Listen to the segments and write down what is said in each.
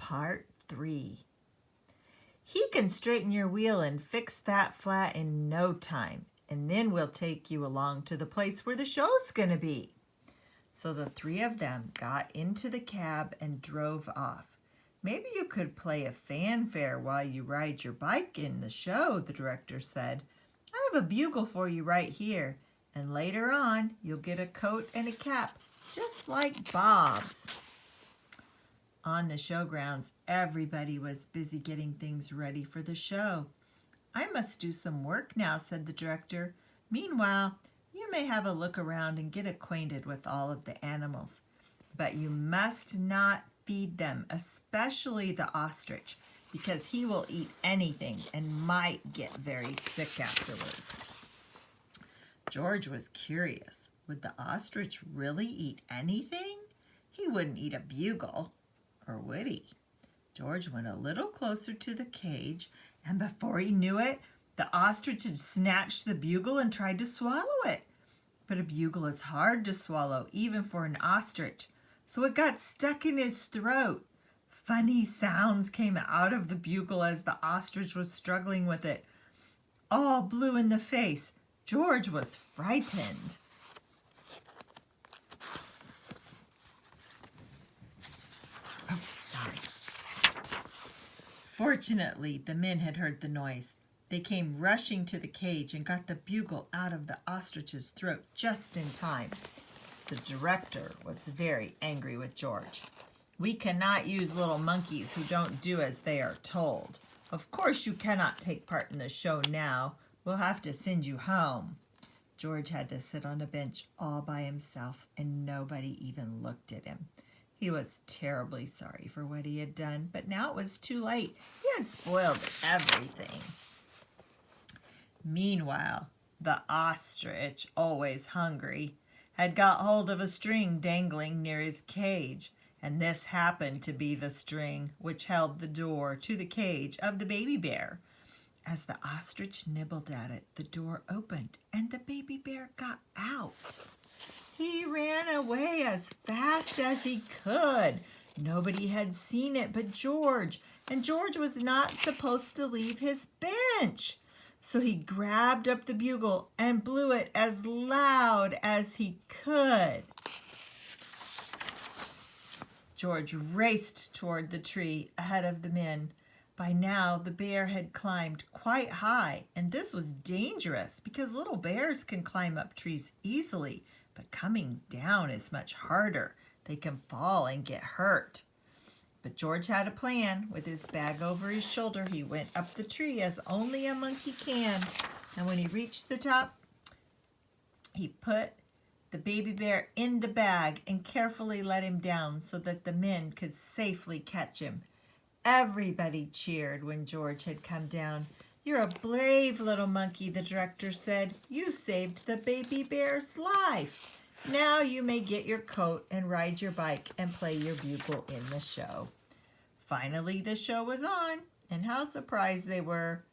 Part 3. He can straighten your wheel and fix that flat in no time, and then we'll take you along to the place where the show's going to be. So the three of them got into the cab and drove off. Maybe you could play a fanfare while you ride your bike in the show, the director said. I have a bugle for you right here, and later on you'll get a coat and a cap, just like Bob's. On the showgrounds, everybody was busy getting things ready for the show. I must do some work now, said the director. Meanwhile, you may have a look around and get acquainted with all of the animals. But you must not feed them, especially the ostrich, because he will eat anything and might get very sick afterwards. George was curious. Would the ostrich really eat anything? He wouldn't eat a bugle. Or would he? George went a little closer to the cage, and before he knew it, the ostrich had snatched the bugle and tried to swallow it. But a bugle is hard to swallow, even for an ostrich, so it got stuck in his throat. Funny sounds came out of the bugle as the ostrich was struggling with it. All blue in the face, George was frightened. Fortunately, the men had heard the noise. They came rushing to the cage and got the bugle out of the ostrich's throat just in time. The director was very angry with George. We cannot use little monkeys who don't do as they are told. Of course you cannot take part in the show now. We'll have to send you home. George had to sit on a bench all by himself, and nobody even looked at him. He was terribly sorry for what he had done, but now it was too late. He had spoiled everything. Meanwhile, the ostrich, always hungry, had got hold of a string dangling near his cage, and this happened to be the string which held the door to the cage of the baby bear. As the ostrich nibbled at it, the door opened, and the baby bear got out. He ran away as fast as he could. Nobody had seen it but George, and George was not supposed to leave his bench. So he grabbed up the bugle and blew it as loud as he could. George raced toward the tree ahead of the men. By now, the bear had climbed quite high, and this was dangerous because little bears can climb up trees easily. But coming down is much harder. They can fall and get hurt. But George had a plan. With his bag over his shoulder, he went up the tree as only a monkey can. And when he reached the top, he put the baby bear in the bag and carefully let him down so that the men could safely catch him. Everybody cheered when George had come down. You're a brave little monkey, the director said. You saved the baby bear's life. Now you may get your coat and ride your bike and play your bugle in the show. Finally, the show was on, and how surprised they were.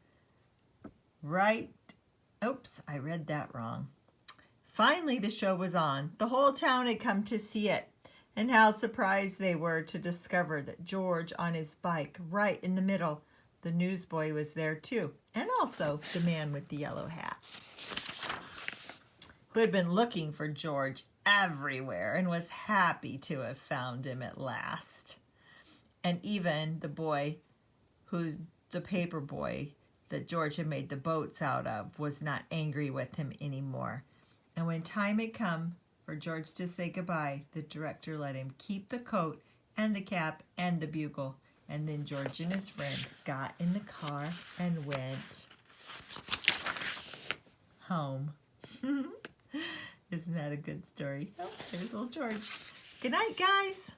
Oops, I read that wrong. Finally, the show was on. The whole town had come to see it, and how surprised they were to discover that George on his bike, right in the middle. The newsboy was there too, and also the man with the yellow hat, who had been looking for George everywhere and was happy to have found him at last. And even the boy, who's the paper boy that George had made the boats out of, was not angry with him anymore. And when time had come for George to say goodbye, the director let him keep the coat and the cap and the bugle. And then George and his friend got in the car and went home. Isn't that a good story? Oh, there's little George. Good night, guys.